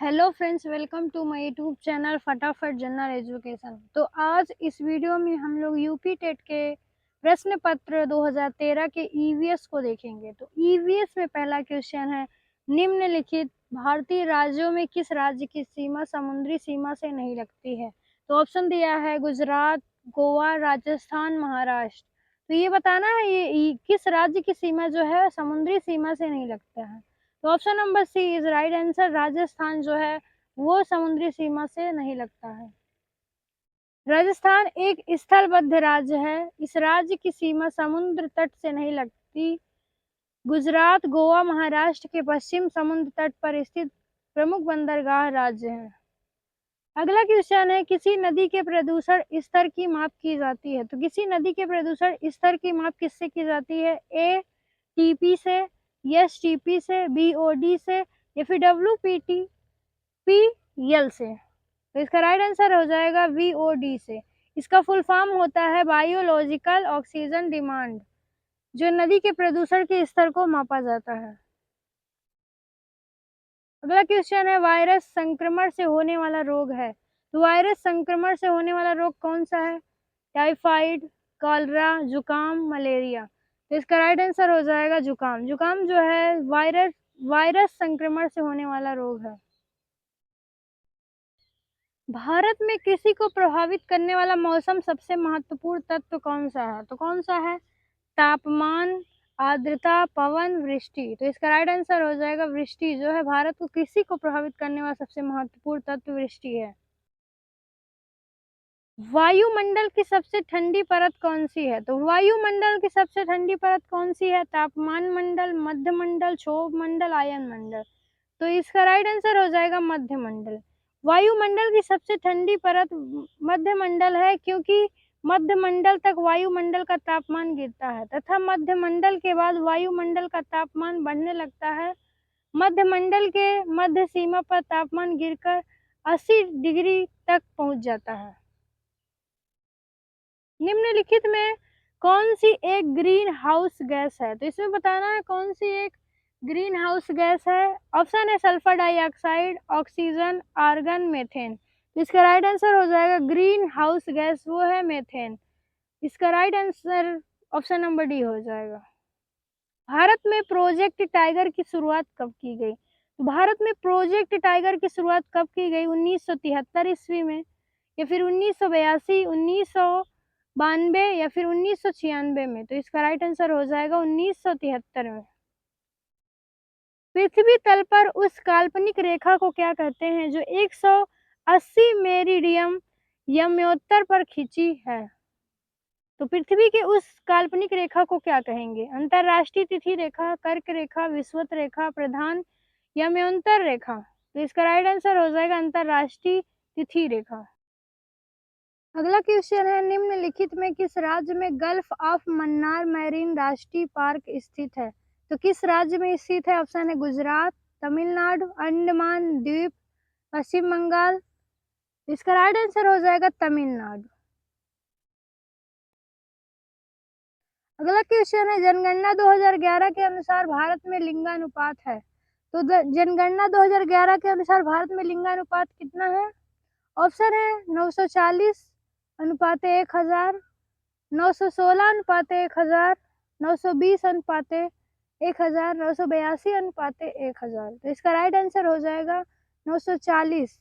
Hello friends, welcome to my YouTube channel फटाफट general education. तो आज इस वीडियो में हम लोग यूपी टेट के प्रश्न पत्र 2013 के ईवीएस को देखेंगे। तो ईवीएस में पहला क्वेश्चन है, निम्नलिखित भारतीय राज्यों में किस राज्य की सीमा समुद्री सीमा से नहीं लगती है। तो ऑप्शन दिया है गुजरात, गोवा, राजस्थान, महाराष्ट्र। तो ये बताना है ये किस राज्य की सीमा जो है समुद्री सीमा से नहीं लगता है। तो option number C is right answer. Rajasthan जो है वो समुद्री सीमा से नहीं लगता है। राजस्थान एक स्थलबद्ध राज्य है। इस राज्य की सीमा समुद्र तट से नहीं लगती। गुजरात, गोवा, महाराष्ट्र के पश्चिम समुद्र तट पर स्थित प्रमुख बंदरगाह राज्य है। अगला क्वेश्चन है, किसी नदी के प्रदूषण स्तर की माप की जाती है। तो किसी नदी के प्रदूषण स्तर की माप किससे की जाती है? ए टीपी से, एस टीपी से, बीओडी से या फिर डब्ल्यूपीटी पीएल से। तो इसका राइट आंसर हो जाएगा वीओडी से। इसका फुल फॉर्म होता है बायोलॉजिकल ऑक्सीजन डिमांड, जो नदी के प्रदूषण के स्तर को मापा जाता है। अगला क्वेश्चन है, वायरस संक्रमण से होने वाला रोग है। तो वायरस संक्रमण से होने वाला रोग कौन सा है? टाइफाइड, कॉलरा, जुकाम, मलेरिया। तो इसका राइट आंसर हो जाएगा जुकाम। जुकाम जो है वायरस संक्रमण से होने वाला रोग है। भारत में कृषि को प्रभावित करने वाला मौसम सबसे महत्वपूर्ण तत्व कौन सा है? तो कौन सा है? तापमान, आर्द्रता, पवन, वृष्टि। तो इसका राइट आंसर हो जाएगा वृष्टि। जो है भारत को कृषि को प्रभावित करने वाला सबसे महत्वपूर्ण तत्व वृष्टि है। वायुमंडल की सबसे ठंडी परत कौन सी है? तो वायुमंडल की सबसे ठंडी परत कौन सी है? तापमान मंडल, मध्य मंडल, क्षोभ मंडल, आयन मंडल। तो इसका राइट आंसर हो जाएगा मध्य मंडल। वायुमंडल की सबसे ठंडी परत मध्य मंडल है, क्योंकि मध्य मंडल तक वायुमंडल का तापमान गिरता है तथा मध्य मंडल के बाद वायुमंडल का तापमान बढ़ने लगता है। मध्य मंडल के मध्य सीमा पर तापमान गिरकर 80 डिग्री तक पहुंच जाता है। निम्नलिखित में कौन सी एक ग्रीन हाउस गैस है? तो इसमें बताना है कौन सी एक ग्रीन हाउस गैस है। ऑप्शन है sulphur dioxide, oxygen, argon, methane. तो इसका राइट आंसर हो जाएगा ग्रीन हाउस गैस वो है मेथेन। इसका right answer option number D हो जाएगा। भारत में प्रोजेक्ट टाइगर की शुरुआत कब की गई? तो भारत में प्रोजेक्ट टाइगर की शुरुआत कब की गई? 1973 ईस्वी में, या फिर 1982, 1992 या फिर 1996 में। तो इसका राइट आंसर हो जाएगा 1973 में। पृथ्वी तल पर उस काल्पनिक रेखा को क्या कहते हैं जो 180 मेरिडियम यम्योत्तर पर खींची है? तो पृथ्वी के उस काल्पनिक रेखा को क्या कहेंगे? अंतरराष्ट्रीय तिथि रेखा, कर्क रेखा, विषुवत रेखा, प्रधान यम्योत्तर रेखा। तो इसका राइट आंसर हो जाएगा अंतरराष्ट्रीय तिथि रेखा। अगला क्वेश्चन है, निम्नलिखित में किस राज्य में गल्फ ऑफ मन्नार मैरीन राष्ट्रीय पार्क स्थित है? तो किस राज्य में स्थित है? ऑप्शन है गुजरात, तमिलनाडु, अंडमान द्वीप, पश्चिम बंगाल। इसका राइट आंसर हो जाएगा तमिलनाडु। अगला क्वेश्चन है, जनगणना 2011 के अनुसार भारत में लिंगानुपात है। तो जनगणना 2011 के अनुसार भारत में लिंगानुपात कितना है? ऑप्शन है 940 अनुपात 1000, 916 अनुपात 1000, 920 अनुपात 1000, 982 अनुपात 1000। तो इसका राइट आंसर हो जाएगा 940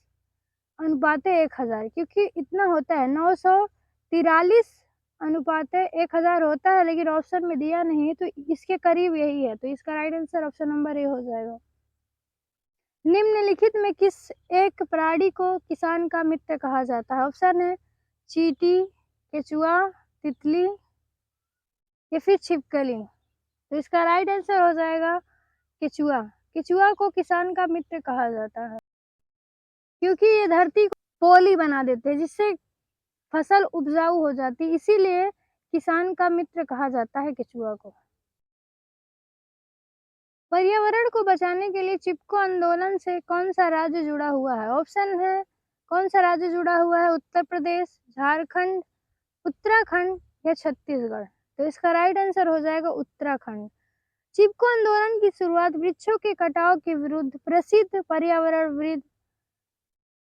अनुपात 1000, क्योंकि इतना होता है 943 अनुपात 1000 होता है, लेकिन ऑप्शन में दिया नहीं, तो इसके करीब यही है। तो इसका right answer option number A हो जाएगा। निम्नलिखित में किस एक प्राणी को किसान का मित्र कहा जाता है? ऑप्शन है चींटी, केचुआ, तितली या फिर छिपकली। तो इसका राइट आंसर हो जाएगा केचुआ। केचुआ को किसान का मित्र कहा जाता है, क्योंकि ये धरती को पोली बना देते हैं, जिससे फसल उपजाऊ हो जाती है, इसीलिए किसान का मित्र कहा जाता है केचुआ को। पर्यावरण को बचाने के लिए चिपको आंदोलन से कौन सा राज्य जुड़ा हुआ है? ऑप्शन है कौन सा राज्य जुड़ा हुआ है? उत्तर प्रदेश, झारखंड, उत्तराखंड या छत्तीसगढ़। तो इसका राइट आंसर हो जाएगा उत्तराखंड। चिपको आंदोलन की शुरुआत वृक्षों के कटाव के विरुद्ध प्रसिद्ध पर्यावरणविद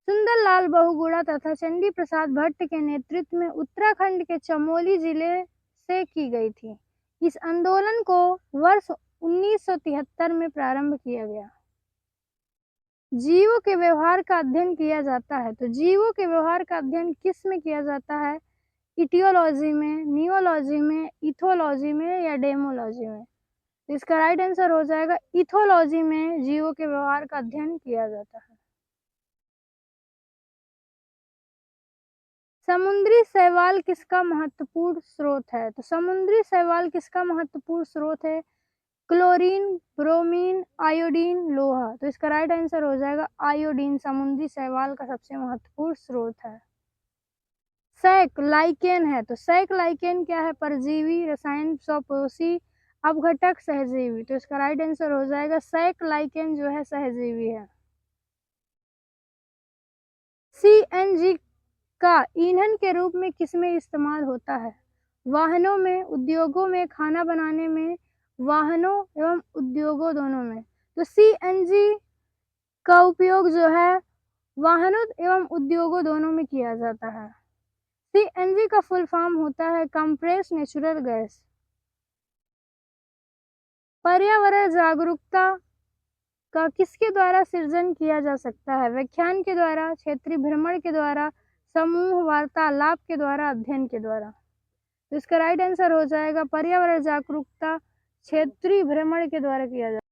सुंदरलाल बहुगुणा तथा चंडी प्रसाद भट्ट के नेतृत्व में उत्तराखंड के चमोली जिले से की गई थी। इस आंदोलन को वर्ष 1973 में प्रारंभ किया गया। जीवों के व्यवहार का अध्ययन किया जाता है। तो जीवों के व्यवहार का अध्ययन किस में किया जाता है? इटियोलॉजी में, नियोलॉजी में, इथोलॉजी में या डेमोलॉजी में? इसका राइट आंसर हो जाएगा इथोलॉजी में जीवों के व्यवहार का अध्ययन किया जाता है। समुद्री शैवाल किसका महत्वपूर्ण स्रोत है? तो समुद्री शैवाल किसका महत्वपूर्ण स्रोत है? क्लोरीन, ब्रोमीन, आयोडीन, लोहा। तो इसका राइट आंसर हो जाएगा आयोडीन समुद्री शैवाल का सबसे महत्वपूर्ण स्रोत है। सैक लाइकेन है। तो सैक लाइकेन क्या है? परजीवी, रसायन, स्वपोषी, अपघटक, सहजीवी। तो इसका राइट आंसर हो जाएगा सैक लाइकेन जो है सहजीवी है। सीएनजी का ईंधन के रूप में किसमें इस्तेमाल होता है? वाहनों में, उद्योगों में, खाना बनाने में, वाहनों एवं उद्योगों दोनों में। तो सीएनजी का उपयोग जो है वाहनों एवं उद्योगों दोनों में किया जाता है। सीएनजी का फुल फॉर्म होता है कंप्रेस्ड नेचुरल गैस। पर्यावरण जागरूकता का किसके द्वारा सृजन किया जा सकता है? व्याख्यान के द्वारा, क्षेत्रीय भ्रमण के द्वारा, समूह वार्तालाप के द्वारा, अध्ययन के द्वारा। तो इसका राइट आंसर हो जाएगा पर्यावरण जागरूकता क्षेत्रीय भ्रमण के द्वारा किया जाता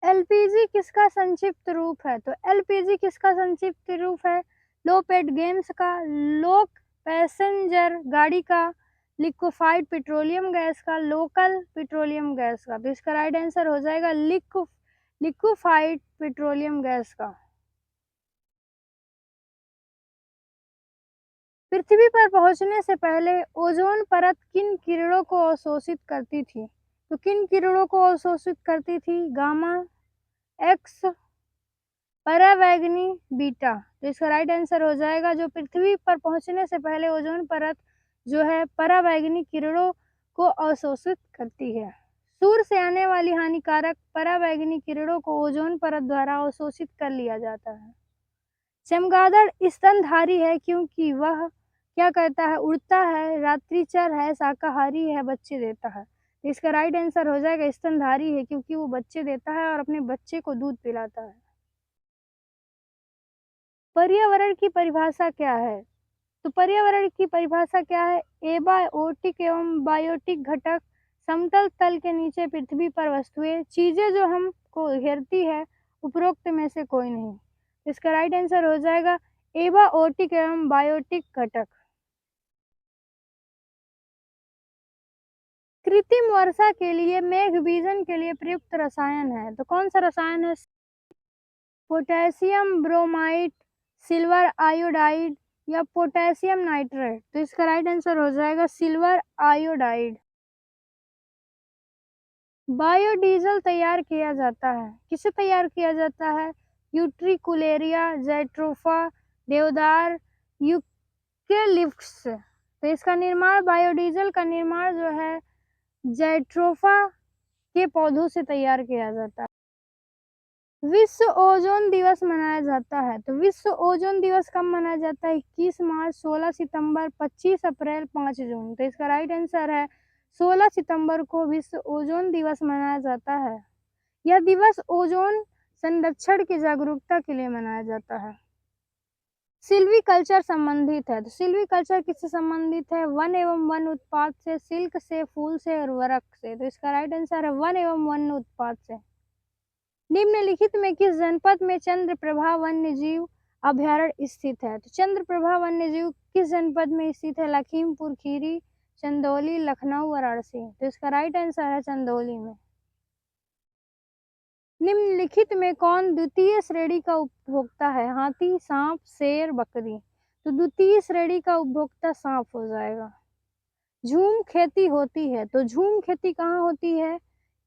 है। एलपीजी किसका संक्षिप्त रूप है? तो एलपीजी किसका संक्षिप्त रूप है? लो पेट गेम्स का, लोक पैसेंजर गाड़ी का, लिक्विफाइड पेट्रोलियम गैस का, लोकल पेट्रोलियम गैस का। तो इसका राइट आंसर हो जाएगा लिक्विफाइड पेट्रोलियम गैस का। पृथ्वी पर पहुंचने से पहले ओजोन परत किन किरणों को अवशोषित करती थी? तो किन किरणों को अवशोषित करती थी? गामा, एक्स, पराबैंगनी, बीटा। तो इसका राइट आंसर हो जाएगा जो पृथ्वी पर पहुंचने से पहले ओजोन परत जो है पराबैंगनी किरणों को अवशोषित करती है। सूर्य से आने वाली हानिकारक पराबैंगनी किरणों को ओजोन परत द्वारा अवशोषित कर लिया जाता है। चमगादड़ स्तनधारी है क्योंकि वह क्या करता है? उड़ता है, रात्रिचर है, शाकाहारी है, बच्चे देता है। तो इसका राइट आंसर हो जाएगा स्तनधारी है क्योंकि वो बच्चे देता है और अपने बच्चे को दूध पिलाता है। पर्यावरण की परिभाषा क्या है? तो पर्यावरण की परिभाषा क्या है? एबायोटिक एवं बायोटिक घटक, समतल तल के नीचे पृथ्वी पर वस्तुएं, चीजें जो हमको घेरती है, उपरोक्त में से कोई नहीं। इसका राइट आंसर हो जाएगा एबायोटिक एवं बायोटिक घटक। कृत्रिम वर्षा के लिए मेघ बीजन के लिए प्रयुक्त रसायन है। तो कौन सा रसायन है? पोटेशियम ब्रोमाइड, सिल्वर आयोडाइड या पोटेशियम नाइट्रेट। तो इसका राइट आंसर हो जाएगा सिल्वर आयोडाइड। बायोडीजल तैयार किया जाता है, किससे तैयार किया जाता है? यूट्रिकुलेरिया, जैट्रोफा, देवदार, यूकेलिप्टस। तो इसका निर्माण बायोडीजल का निर्माण जो है जैट्रोफा के पौधों से तैयार किया जाता है। विश्व ओजोन दिवस मनाया जाता है। तो विश्व ओजोन दिवस कब मनाया जाता है? 21 मार्च, 16 सितंबर, 25 अप्रैल, 5 जून। तो इसका राइट आंसर है 16 सितंबर को विश्व ओजोन दिवस मनाया जाता है। यह दिवस ओजोन संरक्षण की जागरूकता के लिए मनाया जाता है। सिल्वीकल्चर संबंधित है। तो सिल्वीकल्चर किससे संबंधित है? वन एवं वन उत्पाद से, सिल्क से, फूल से और वरक से। तो इसका राइट आंसर है वन एवं वन उत्पाद से। निम्नलिखित में किस जनपद में चंद्रप्रभा वन्यजीव अभयारण्य स्थित है? तो चंद्रप्रभा वन्यजीव किस जनपद में स्थित है? लखीमपुर खीरी, चंदौली, लखनऊ, वाराणसी। तो इसका राइट आंसर है चंदौली में। निम्नलिखित में कौन द्वितीय श्रेणी का उपभोक्ता है? हाथी, सांप, शेर, बकरी। तो द्वितीय श्रेणी का उपभोक्ता सांप हो जाएगा। झूम खेती होती है। तो झूम खेती कहाँ होती है?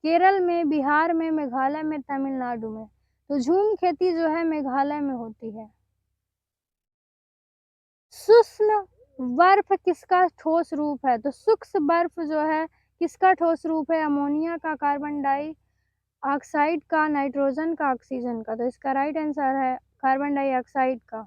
केरल में, बिहार में, मेघालय में, तमिलनाडु में। तो झूम खेती जो है मेघालय में होती है। सूक्ष्म बर्फ किसका ठोस रूप है? तो सूक्ष्म बर्फ जो है किसका ठोस रूप है? अमोनिया का, कार्बन डाई ऑक्साइड का, नाइट्रोजन का, ऑक्सीजन का? तो इसका राइट आंसर है कार्बन डाइऑक्साइड का।